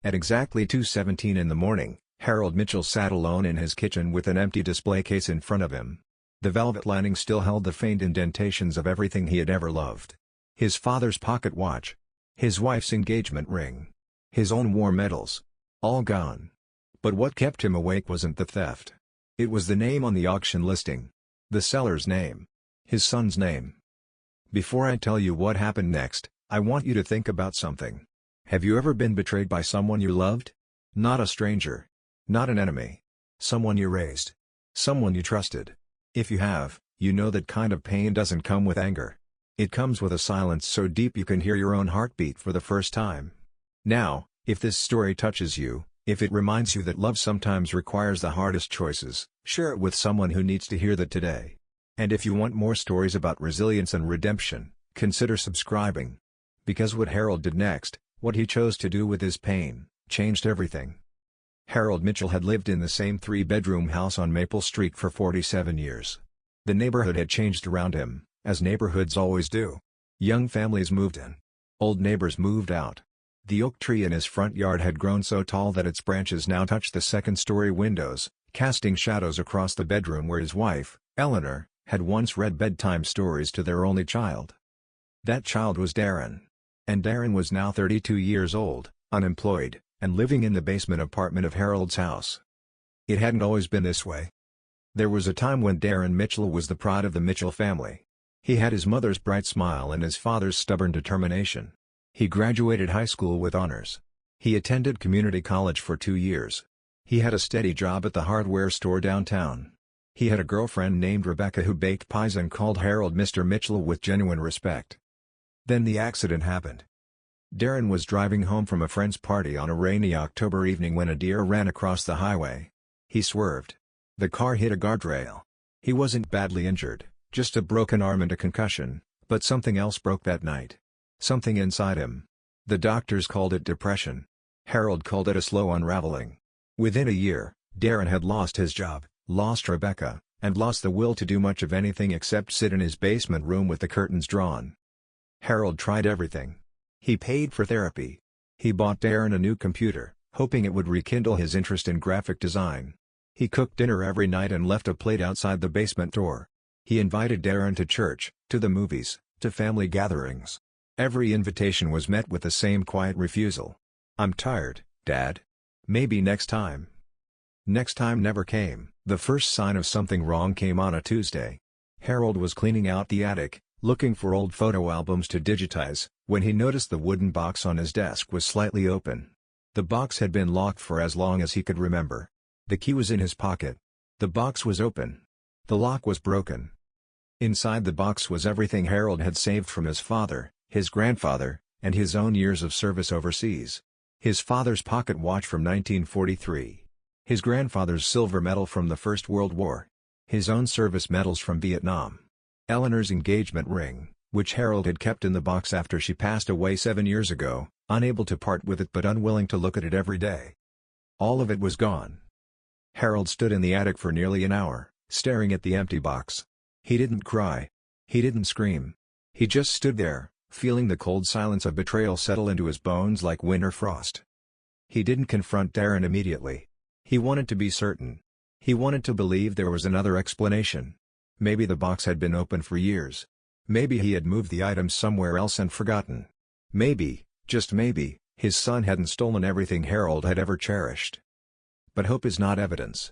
At exactly 2:17 in the morning, Harold Mitchell sat alone in his kitchen with an empty display case in front of him. The velvet lining still held the faint indentations of everything he had ever loved. His father's pocket watch. His wife's engagement ring. His own war medals. All gone. But what kept him awake wasn't the theft. It was the name on the auction listing. The seller's name. His son's name. Before I tell you what happened next, I want you to think about something. Have you ever been betrayed by someone you loved? Not a stranger. Not an enemy. Someone you raised. Someone you trusted. If you have, you know that kind of pain doesn't come with anger. It comes with a silence so deep you can hear your own heartbeat for the first time. Now, if this story touches you, if it reminds you that love sometimes requires the hardest choices, share it with someone who needs to hear that today. And if you want more stories about resilience and redemption, consider subscribing. Because what Harold did next, what he chose to do with his pain, changed everything. Harold Mitchell had lived in the same three-bedroom house on Maple Street for 47 years. The neighborhood had changed around him, as neighborhoods always do. Young families moved in. Old neighbors moved out. The oak tree in his front yard had grown so tall that its branches now touched the second-story windows, casting shadows across the bedroom where his wife, Eleanor, had once read bedtime stories to their only child. That child was Darren. And Darren was now 32 years old, unemployed, and living in the basement apartment of Harold's house. It hadn't always been this way. There was a time when Darren Mitchell was the pride of the Mitchell family. He had his mother's bright smile and his father's stubborn determination. He graduated high school with honors. He attended community college for 2 years. He had a steady job at the hardware store downtown. He had a girlfriend named Rebecca who baked pies and called Harold Mr. Mitchell with genuine respect. Then the accident happened. Darren was driving home from a friend's party on a rainy October evening when a deer ran across the highway. He swerved. The car hit a guardrail. He wasn't badly injured, just a broken arm and a concussion, but something else broke that night. Something inside him. The doctors called it depression. Harold called it a slow unraveling. Within a year, Darren had lost his job, lost Rebecca, and lost the will to do much of anything except sit in his basement room with the curtains drawn. Harold tried everything. He paid for therapy. He bought Darren a new computer, hoping it would rekindle his interest in graphic design. He cooked dinner every night and left a plate outside the basement door. He invited Darren to church, to the movies, to family gatherings. Every invitation was met with the same quiet refusal. "I'm tired, Dad. Maybe next time." Next time never came. The first sign of something wrong came on a Tuesday. Harold was cleaning out the attic, looking for old photo albums to digitize, when he noticed the wooden box on his desk was slightly open. The box had been locked for as long as he could remember. The key was in his pocket. The box was open. The lock was broken. Inside the box was everything Harold had saved from his father, his grandfather, and his own years of service overseas. His father's pocket watch from 1943. His grandfather's silver medal from the First World War. His own service medals from Vietnam. Eleanor's engagement ring, which Harold had kept in the box after she passed away 7 years ago, unable to part with it but unwilling to look at it every day. All of it was gone. Harold stood in the attic for nearly an hour, staring at the empty box. He didn't cry. He didn't scream. He just stood there, feeling the cold silence of betrayal settle into his bones like winter frost. He didn't confront Darren immediately. He wanted to be certain. He wanted to believe there was another explanation. Maybe the box had been open for years. Maybe he had moved the items somewhere else and forgotten. Maybe, just maybe, his son hadn't stolen everything Harold had ever cherished. But hope is not evidence.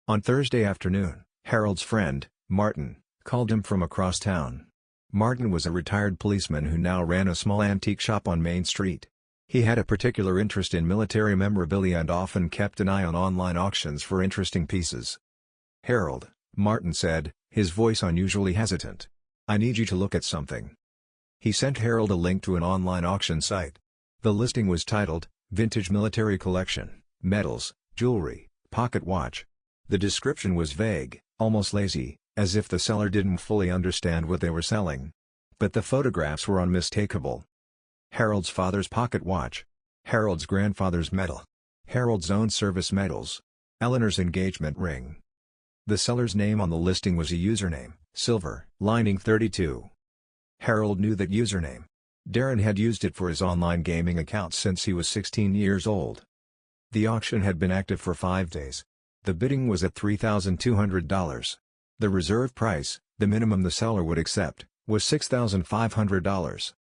On Thursday afternoon, Harold's friend, Martin, called him from across town. Martin was a retired policeman who now ran a small antique shop on Main Street. He had a particular interest in military memorabilia and often kept an eye on online auctions for interesting pieces. "Harold," Martin said, his voice unusually hesitant. "I need you to look at something." He sent Harold a link to an online auction site. The listing was titled, "Vintage Military Collection, Medals, Jewelry, Pocket Watch." The description was vague, almost lazy, as if the seller didn't fully understand what they were selling. But the photographs were unmistakable. Harold's father's pocket watch. Harold's grandfather's medal. Harold's own service medals. Eleanor's engagement ring. The seller's name on the listing was a username, Silver Lining 32. Harold knew that username. Darren had used it for his online gaming account since he was 16 years old. The auction had been active for 5 days. The bidding was at $3,200. The reserve price, the minimum the seller would accept, was $6,500.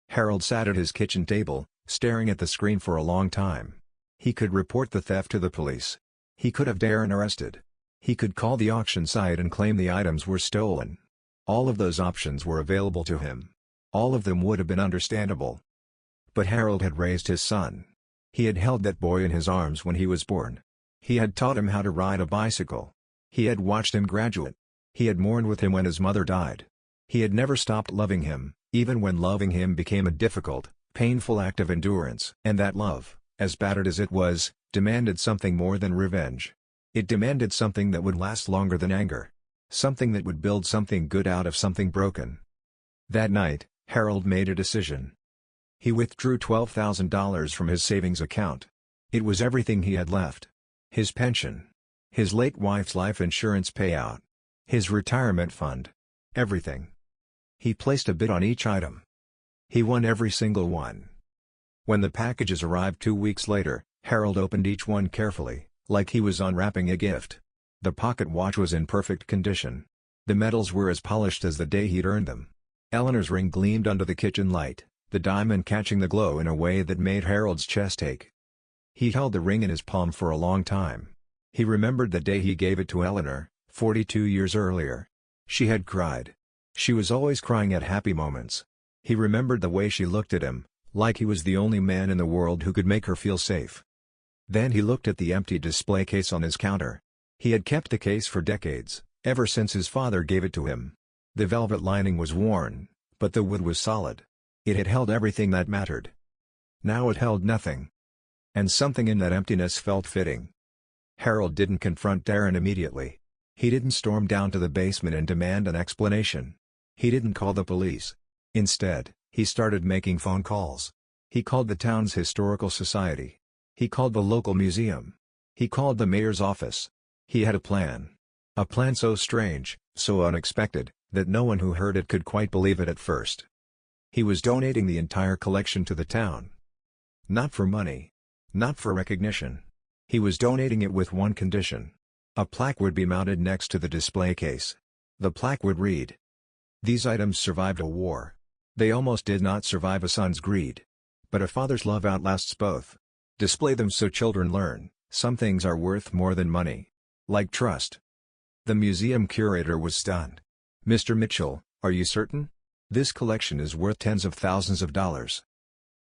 Harold sat at his kitchen table, staring at the screen for a long time. He could report the theft to the police. He could have Darren arrested. He could call the auction site and claim the items were stolen. All of those options were available to him. All of them would have been understandable. But Harold had raised his son. He had held that boy in his arms when he was born. He had taught him how to ride a bicycle. He had watched him graduate. He had mourned with him when his mother died. He had never stopped loving him, even when loving him became a difficult, painful act of endurance. And that love, as battered as it was, demanded something more than revenge. It demanded something that would last longer than anger. Something that would build something good out of something broken. That night, Harold made a decision. He withdrew $12,000 from his savings account. It was everything he had left. His pension. His late wife's life insurance payout. His retirement fund. Everything. He placed a bid on each item. He won every single one. When the packages arrived 2 weeks later, Harold opened each one carefully, like he was unwrapping a gift. The pocket watch was in perfect condition. The metals were as polished as the day he'd earned them. Eleanor's ring gleamed under the kitchen light, the diamond catching the glow in a way that made Harold's chest ache. He held the ring in his palm for a long time. He remembered the day he gave it to Eleanor, 42 years earlier. She had cried. She was always crying at happy moments. He remembered the way she looked at him, like he was the only man in the world who could make her feel safe. Then he looked at the empty display case on his counter. He had kept the case for decades, ever since his father gave it to him. The velvet lining was worn, but the wood was solid. It had held everything that mattered. Now it held nothing. And something in that emptiness felt fitting. Harold didn't confront Darren immediately. He didn't storm down to the basement and demand an explanation. He didn't call the police. Instead, he started making phone calls. He called the town's historical society. He called the local museum. He called the mayor's office. He had a plan. A plan so strange, so unexpected, that no one who heard it could quite believe it at first. He was donating the entire collection to the town. Not for money. Not for recognition. He was donating it with one condition. A plaque would be mounted next to the display case. The plaque would read, "These items survived a war. They almost did not survive a son's greed. But a father's love outlasts both. Display them so children learn, some things are worth more than money. Like trust." The museum curator was stunned. "Mr. Mitchell, are you certain? This collection is worth tens of thousands of dollars."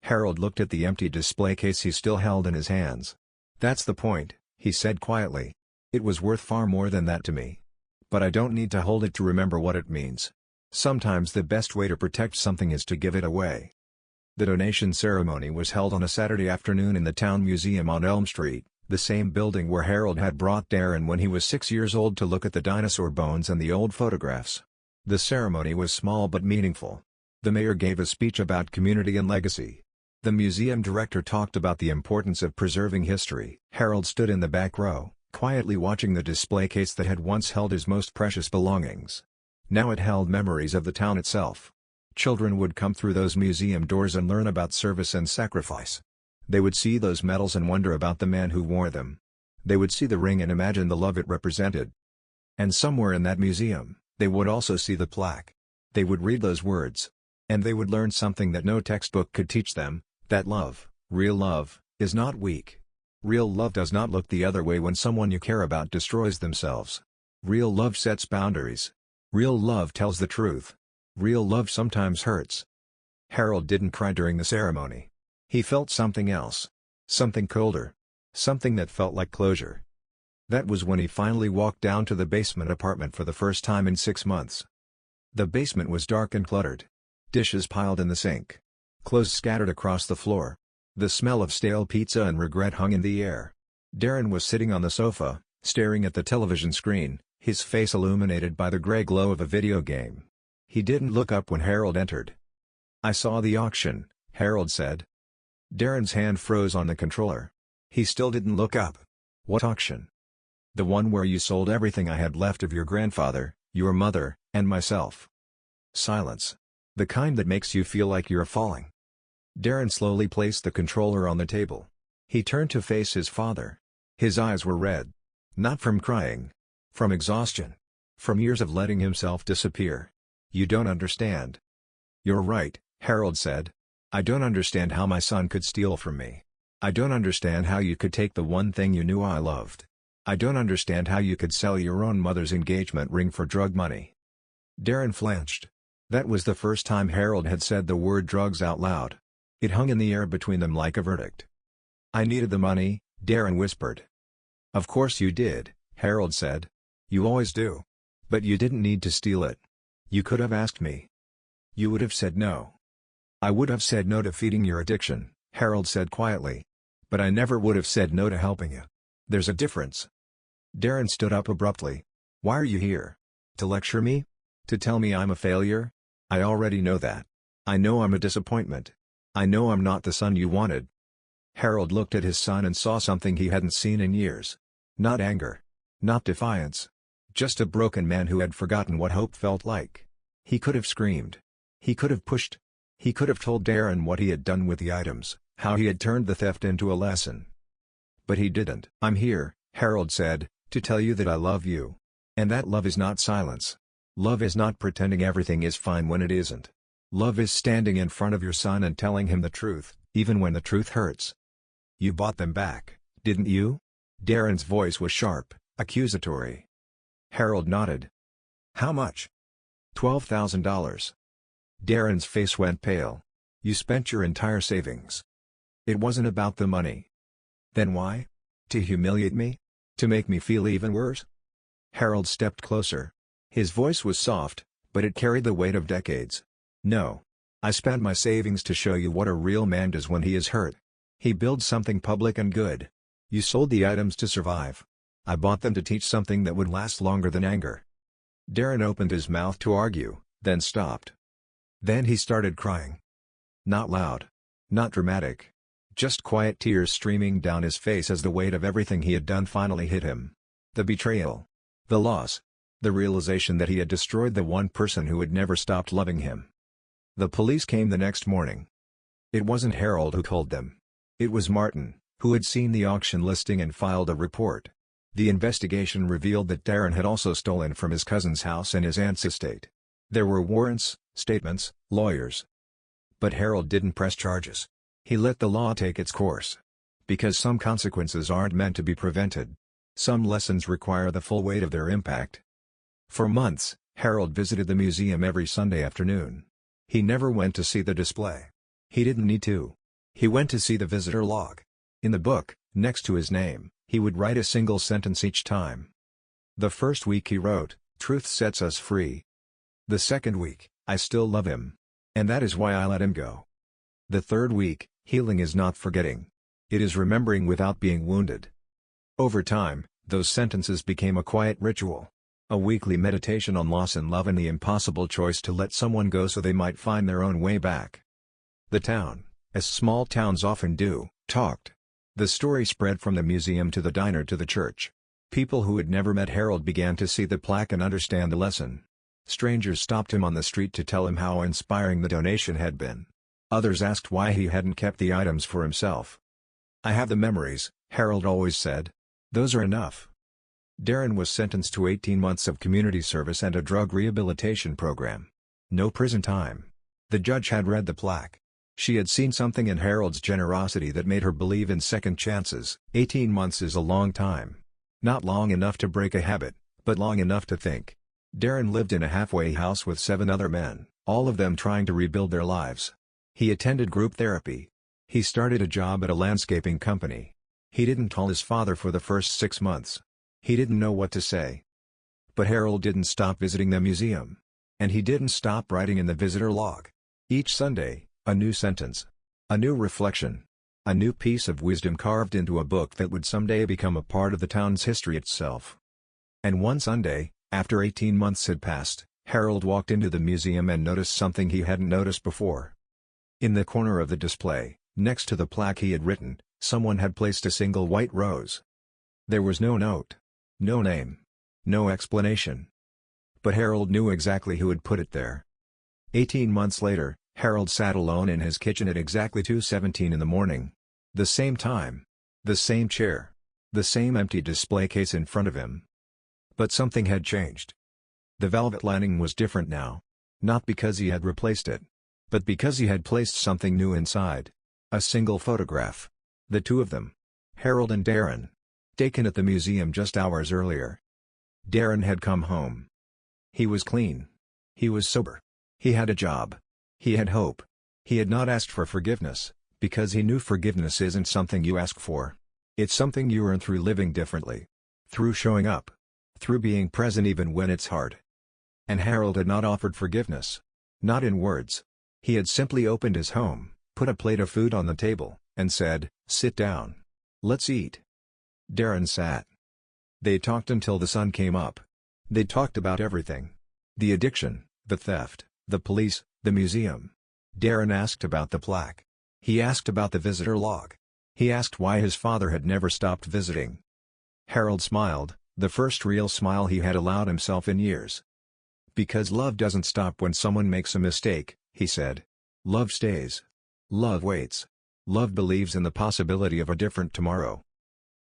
Harold looked at the empty display case he still held in his hands. "That's the point," he said quietly. "It was worth far more than that to me. But I don't need to hold it to remember what it means. Sometimes the best way to protect something is to give it away." The donation ceremony was held on a Saturday afternoon in the town museum on Elm Street, the same building where Harold had brought Darren when he was 6 years old to look at the dinosaur bones and the old photographs. The ceremony was small but meaningful. The mayor gave a speech about community and legacy. The museum director talked about the importance of preserving history. Harold stood in the back row, quietly watching the display case that had once held his most precious belongings. Now it held memories of the town itself. Children would come through those museum doors and learn about service and sacrifice. They would see those medals and wonder about the man who wore them. They would see the ring and imagine the love it represented. And somewhere in that museum, they would also see the plaque. They would read those words. And they would learn something that no textbook could teach them, that love, real love, is not weak. Real love does not look the other way when someone you care about destroys themselves. Real love sets boundaries. Real love tells the truth. Real love sometimes hurts. Harold didn't cry during the ceremony. He felt something else. Something colder. Something that felt like closure. That was when he finally walked down to the basement apartment for the first time in 6 months. The basement was dark and cluttered. Dishes piled in the sink. Clothes scattered across the floor. The smell of stale pizza and regret hung in the air. Darren was sitting on the sofa, staring at the television screen, his face illuminated by the gray glow of a video game. He didn't look up when Harold entered. "I saw the auction," Harold said. Darren's hand froze on the controller. He still didn't look up. "What auction?" "The one where you sold everything I had left of your grandfather, your mother, and myself." Silence. The kind that makes you feel like you're falling. Darren slowly placed the controller on the table. He turned to face his father. His eyes were red. Not from crying. From exhaustion. From years of letting himself disappear. "You don't understand." "You're right," Harold said. "I don't understand how my son could steal from me. I don't understand how you could take the one thing you knew I loved. I don't understand how you could sell your own mother's engagement ring for drug money." Darren flinched. That was the first time Harold had said the word drugs out loud. It hung in the air between them like a verdict. "I needed the money," Darren whispered. "Of course you did," Harold said. "You always do. But you didn't need to steal it. You could have asked me. You would have said no." "I would have said no to feeding your addiction," Harold said quietly. "But I never would have said no to helping you. There's a difference." Darren stood up abruptly. "Why are you here? To lecture me? To tell me I'm a failure? I already know that. I know I'm a disappointment. I know I'm not the son you wanted." Harold looked at his son and saw something he hadn't seen in years. Not anger. Not defiance. Just a broken man who had forgotten what hope felt like. He could have screamed. He could have pushed. He could have told Darren what he had done with the items, how he had turned the theft into a lesson. But he didn't. "I'm here," Harold said, "to tell you that I love you. And that love is not silence. Love is not pretending everything is fine when it isn't. Love is standing in front of your son and telling him the truth, even when the truth hurts." "You bought them back, didn't you?" Darren's voice was sharp, accusatory. Harold nodded. "How much?" $12,000. Darren's face went pale. "You spent your entire savings." "It wasn't about the money." "Then why? To humiliate me? To make me feel even worse?" Harold stepped closer. His voice was soft, but it carried the weight of decades. "No. I spent my savings to show you what a real man does when he is hurt. He builds something public and good. You sold the items to survive. I bought them to teach something that would last longer than anger." Darren opened his mouth to argue, then stopped. Then he started crying. Not loud. Not dramatic. Just quiet tears streaming down his face as the weight of everything he had done finally hit him. The betrayal. The loss. The realization that he had destroyed the one person who had never stopped loving him. The police came the next morning. It wasn't Harold who called them. It was Martin, who had seen the auction listing and filed a report. The investigation revealed that Darren had also stolen from his cousin's house and his aunt's estate. There were warrants, statements, lawyers. But Harold didn't press charges. He let the law take its course. Because some consequences aren't meant to be prevented. Some lessons require the full weight of their impact. For months, Harold visited the museum every Sunday afternoon. He never went to see the display. He didn't need to. He went to see the visitor log. In the book, next to his name, he would write a single sentence each time. The first week he wrote, "Truth sets us free." The second week, "I still love him. And that is why I let him go." The third week, "Healing is not forgetting. It is remembering without being wounded." Over time, those sentences became a quiet ritual. A weekly meditation on loss and love and the impossible choice to let someone go so they might find their own way back. The town, as small towns often do, talked. The story spread from the museum to the diner to the church. People who had never met Harold began to see the plaque and understand the lesson. Strangers stopped him on the street to tell him how inspiring the donation had been. Others asked why he hadn't kept the items for himself. "I have the memories," Harold always said. "Those are enough." Darren was sentenced to 18 months of community service and a drug rehabilitation program. No prison time. The judge had read the plaque. She had seen something in Harold's generosity that made her believe in second chances. 18 months is a long time. Not long enough to break a habit, but long enough to think. Darren lived in a halfway house with 7 other men, all of them trying to rebuild their lives. He attended group therapy. He started a job at a landscaping company. He didn't tell his father for the first 6 months. He didn't know what to say. But Harold didn't stop visiting the museum. And he didn't stop writing in the visitor log. Each Sunday, a new sentence. A new reflection. A new piece of wisdom carved into a book that would someday become a part of the town's history itself. And one Sunday, after 18 months had passed, Harold walked into the museum and noticed something he hadn't noticed before. In the corner of the display, next to the plaque he had written, someone had placed a single white rose. There was no note. No name. No explanation. But Harold knew exactly who had put it there. 18 months later, Harold sat alone in his kitchen at exactly 2:17 in the morning. The same time. The same chair. The same empty display case in front of him. But something had changed. The velvet lining was different now. Not because he had replaced it, but because he had placed something new inside. A single photograph. The two of them. Harold and Darren. Taken at the museum just hours earlier. Darren had come home. He was clean. He was sober. He had a job. He had hope. He had not asked for forgiveness, because he knew forgiveness isn't something you ask for. It's something you earn through living differently. Through showing up. Through being present even when it's hard. And Harold had not offered forgiveness. Not in words. He had simply opened his home, put a plate of food on the table, and said, "Sit down. Let's eat." Darren sat. They talked until the sun came up. They talked about everything. The addiction, the theft, the police, the museum. Darren asked about the plaque. He asked about the visitor log. He asked why his father had never stopped visiting. Harold smiled, the first real smile he had allowed himself in years. "Because love doesn't stop when someone makes a mistake," he said. "Love stays. Love waits. Love believes in the possibility of a different tomorrow."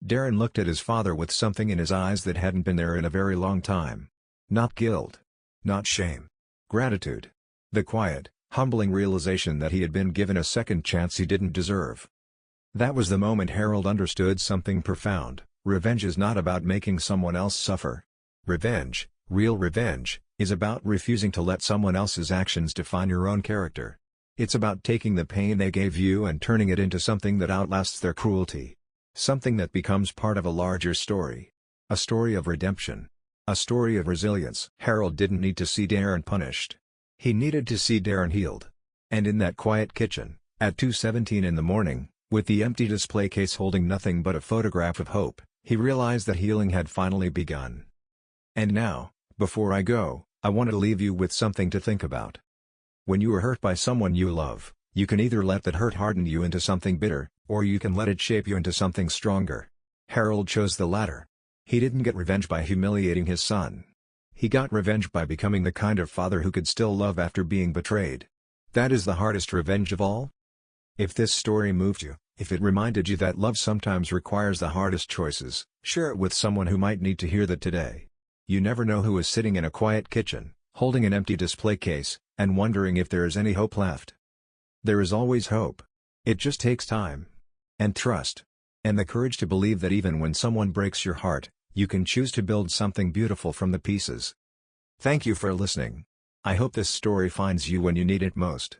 Darren looked at his father with something in his eyes that hadn't been there in a very long time. Not guilt. Not shame. Gratitude. The quiet, humbling realization that he had been given a second chance he didn't deserve. That was the moment Harold understood something profound. Revenge is not about making someone else suffer. Revenge, real revenge, is about refusing to let someone else's actions define your own character. It's about taking the pain they gave you and turning it into something that outlasts their cruelty. Something that becomes part of a larger story. A story of redemption. A story of resilience. Harold didn't need to see Darren punished. He needed to see Darren healed. And in that quiet kitchen, at 2:17 in the morning, with the empty display case holding nothing but a photograph of hope, he realized that healing had finally begun. And now, before I go, I want to leave you with something to think about. When you are hurt by someone you love, you can either let that hurt harden you into something bitter, or you can let it shape you into something stronger. Harold chose the latter. He didn't get revenge by humiliating his son. He got revenge by becoming the kind of father who could still love after being betrayed. That is the hardest revenge of all. If this story moved you, if it reminded you that love sometimes requires the hardest choices, share it with someone who might need to hear that today. You never know who is sitting in a quiet kitchen, holding an empty display case, and wondering if there is any hope left. There is always hope. It just takes time. And trust. And the courage to believe that even when someone breaks your heart, you can choose to build something beautiful from the pieces. Thank you for listening. I hope this story finds you when you need it most.